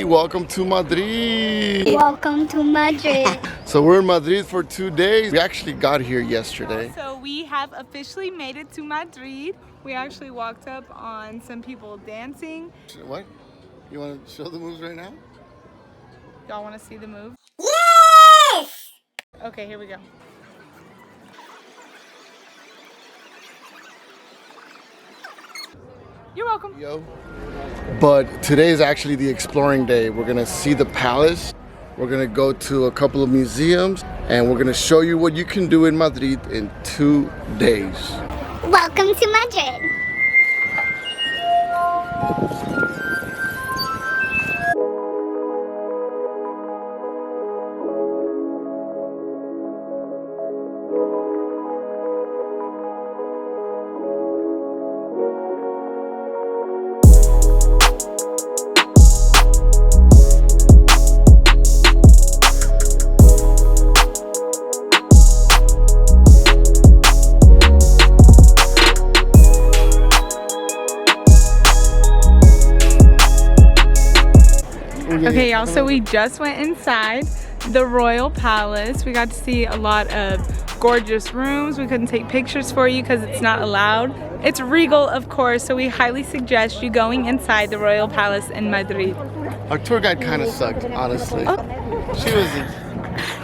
Welcome to Madrid. Welcome to Madrid. So we're in Madrid for 2 days. We actually got here yesterday. So we have officially made it to Madrid. We actually walked up on some people dancing. What? You want to show the moves right now? Y'all want to see the move? Yes! Okay, here we go. You're welcome. Yo. But today is actually the exploring day. We're gonna see the palace. We're gonna go to a couple of museums and we're gonna show you what you can do in Madrid in 2 days. Welcome to Madrid. Okay, y'all, so we just went inside the Royal Palace. We got to see a lot of gorgeous rooms. We couldn't take pictures for you because it's not allowed. It's regal, of course, so we highly suggest you going inside the Royal Palace in Madrid. Our tour guide kind of sucked, honestly. She was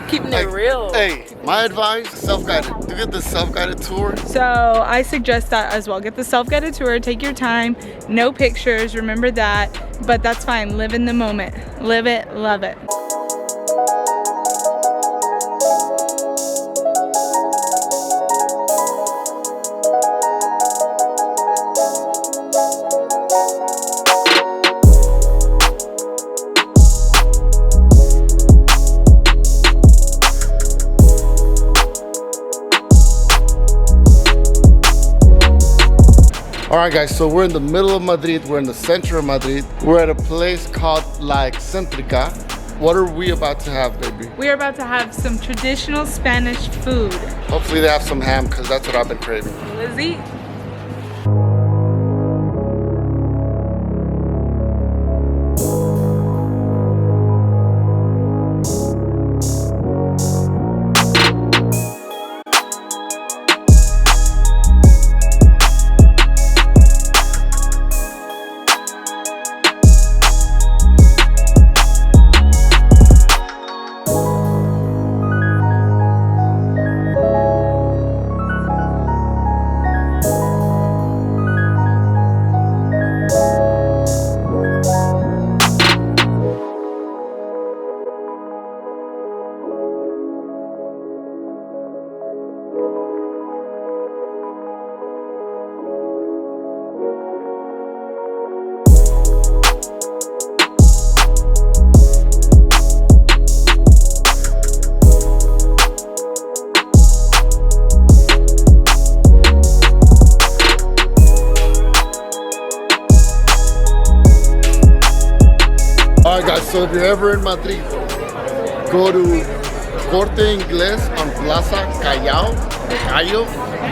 Keeping it real. Hey, my advice, self-guided. Do get the self-guided tour. So I suggest that as well. Get the self-guided tour, take your time, no pictures, remember that, but that's fine. Live in the moment. Live it, love it. Alright guys, so we're in the middle of Madrid, we're in the center of Madrid. We're at a place called La Excentrica. What are we about to have, baby? We are about to have some traditional Spanish food. Hopefully they have some ham, because that's what I've been craving. Let's eat. Alright guys, so if you're ever in Madrid, go to Corte Ingles on Plaza Callao.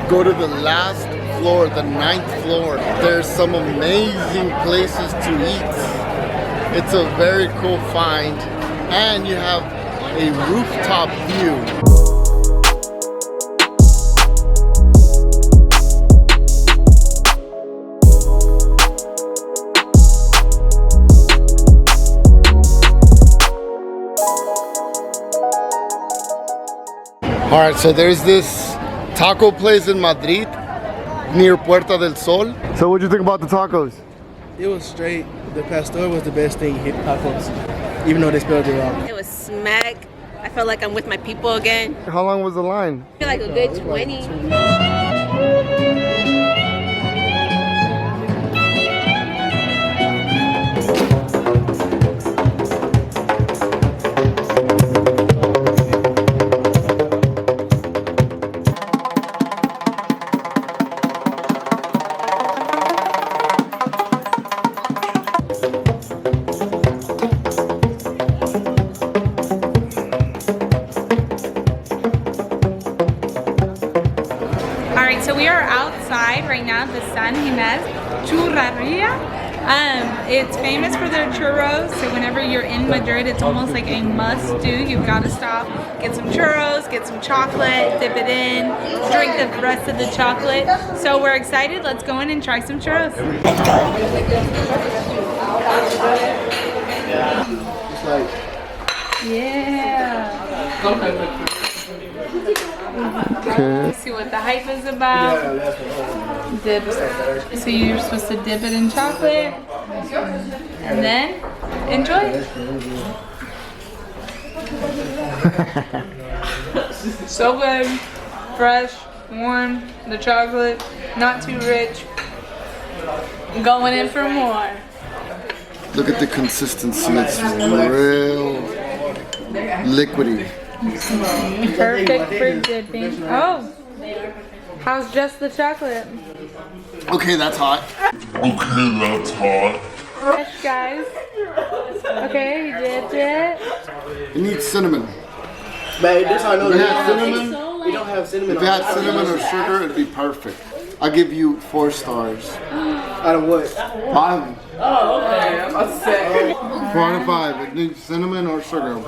Go to the last floor, the 9th floor. There's some amazing places to eat. It's a very cool find, and you have a rooftop view. All right, so there's this taco place in Madrid near Puerta del Sol. So what'd you think about the tacos? It was straight. The pastor was the best thing hit tacos, even though they spelled it wrong. It was smack. I felt like I'm with my people again. How long was the line? I feel like a good 20. So we are outside right now, the San Ginés Churreria. It's famous for their churros, so whenever you're in Madrid, it's almost like a must-do. You've got to stop, get some churros, get some chocolate, dip it in, drink the rest of the chocolate. So we're excited. Let's go in and try some churros. Yeah. Let's see what the hype is about. Dip. So you're supposed to dip it in chocolate and then enjoy. So good, fresh, warm. The chocolate, not too rich. Going in for more. Look at the consistency. It's real liquidy. Perfect for dipping. Oh, how's just the chocolate? Okay, that's hot. Fresh, guys. Okay, you dipped it. It needs cinnamon. Babe, this I know. If it had cinnamon, We don't have cinnamon. if it had cinnamon or sugar, it'd be perfect. I'll give you 4 stars. Out of what? 5. Oh, okay. I'm about to say. 4 out of 5. It needs cinnamon or sugar.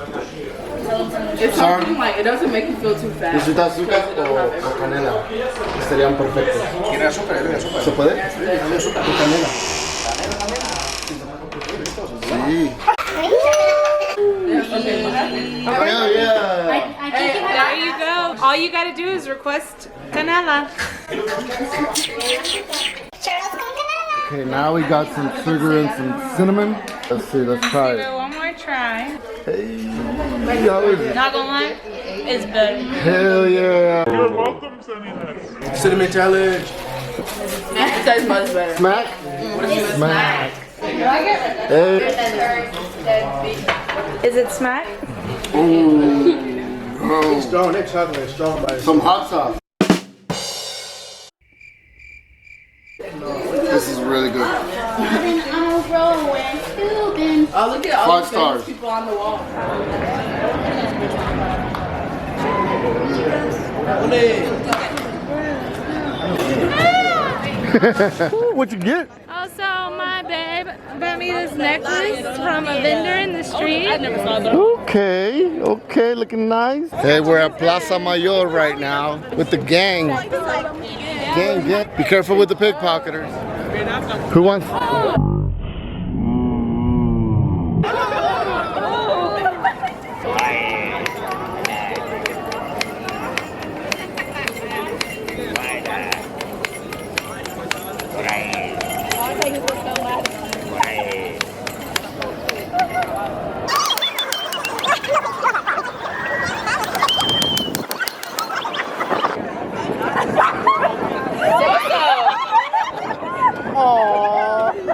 It's something like, it doesn't make you feel too fat. ¿Necesita azúcar o canela? Estarían perfectos. ¿Quiere azúcar? ¿Se puede? Canela. Sí. Hell yeah. There you go. All you gotta do is request canela. Okay, now we got some sugar and some cinnamon. Let's see, let's try Give it. it one more try. Hey, how is it? Not gonna lie, it's better. Hell yeah. Cinnamon challenge. It tastes much better. Smack? Smack. Hey. Is it smack? Ooh. Oh. Strong, that chocolate is strong by itself. Some hot sauce. This is really good. Oh, look at all 5 the stars. famous people on the wall. What you get? Also, my babe got me this necklace from a vendor in the street. I never saw them. Okay, okay, looking nice. Hey, we're at Plaza Mayor right now with the gang. Gang. Be careful with the pickpocketers. Who wants?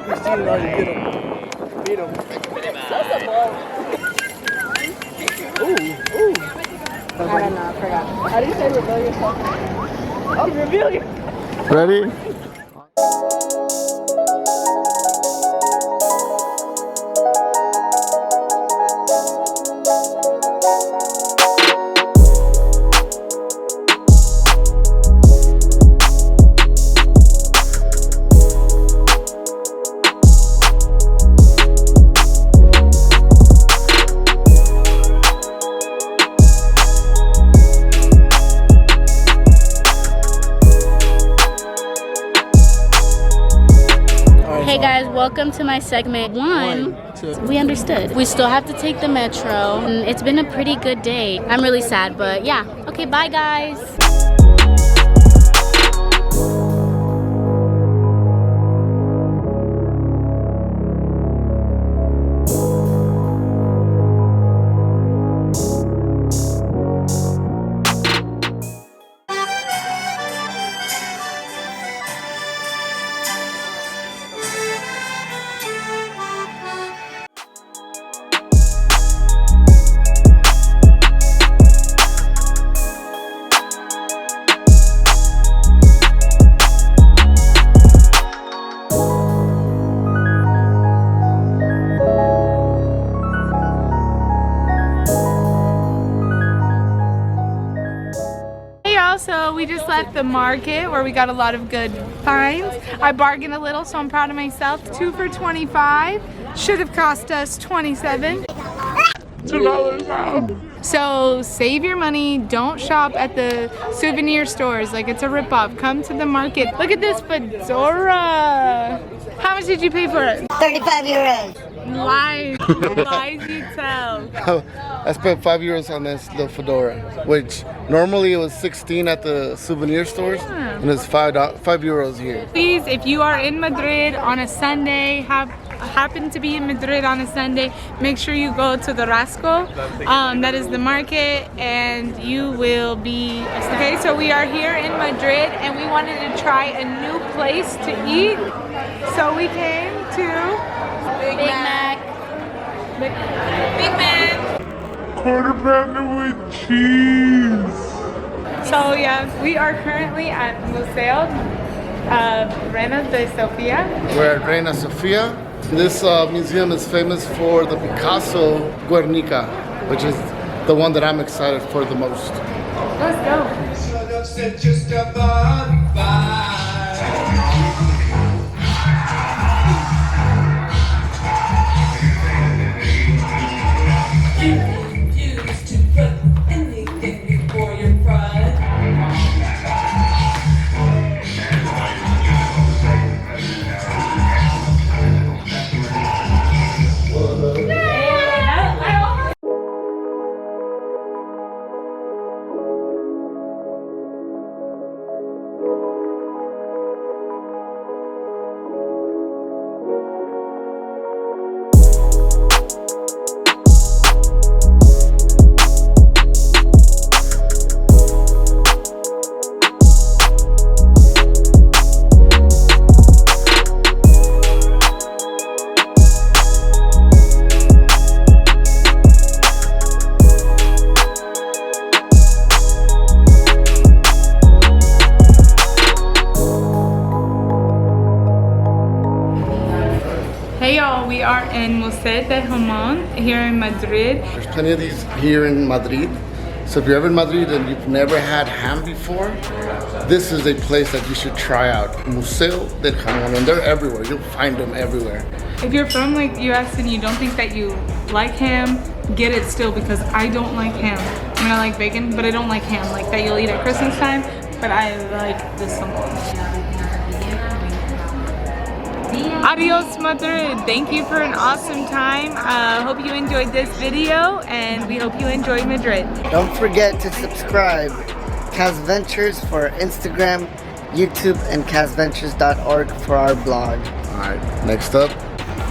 Christine already beat him. Beat him. Ooh. I don't know, I forgot. How do you say reveal yourself? Oh, reveal yourself. Ready? Hey guys, welcome to my segment. We understood. We still have to take the metro. And it's been a pretty good day. I'm really sad, but yeah. Okay, bye guys. at the market where we got a lot of good finds. I bargained a little, so I'm proud of myself. 2 for $25. Should have cost us $27. $2 now. So save your money. Don't shop at the souvenir stores like it's a ripoff. Come to the market. Look at this fedora. How much did you pay for it? 35 euros. Lies. Lies you tell. I spent €5 on this little fedora, which normally it was 16 at the souvenir stores, and it's €5 here. Please, if you are in Madrid on a Sunday, happen to be in Madrid on a Sunday, make sure you go to the Rastro. That is the market, and you will be okay. So we are here in Madrid, and we wanted to try a new place to eat. So we came to Big Mac. Big Mac. Quarter pounder with cheese. So yeah, we are currently at Museo Reina de Sofia. We're at Reina Sofia. This museum is famous for the Picasso Guernica, which is the one that I'm excited for the most. Let's go. Hey y'all, we are in Museo de Jamon here in Madrid. There's plenty of these here in Madrid. So if you're ever in Madrid and you've never had ham before, this is a place that you should try out. Museo de Jamon, and they're everywhere. You'll find them everywhere. If you're from like US and you don't think that you like ham, get it still, because I don't like ham. I mean, I like bacon, but I don't like ham like that you'll eat at Christmas time, but I like this one. Adios Madrid. Thank you for an awesome time. Hope you enjoyed this video, and we hope you enjoyed Madrid. Don't forget to subscribe. KASVENTURES for Instagram, YouTube, and KASVENTURES.org for our blog. Alright, next up.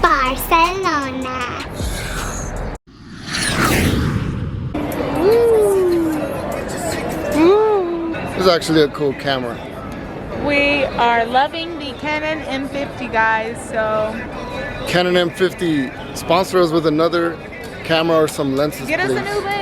Barcelona. This is actually a cool camera. We are loving the Canon M50, guys, so Canon M50, sponsor us with another camera or some lenses, get us please. a new lens.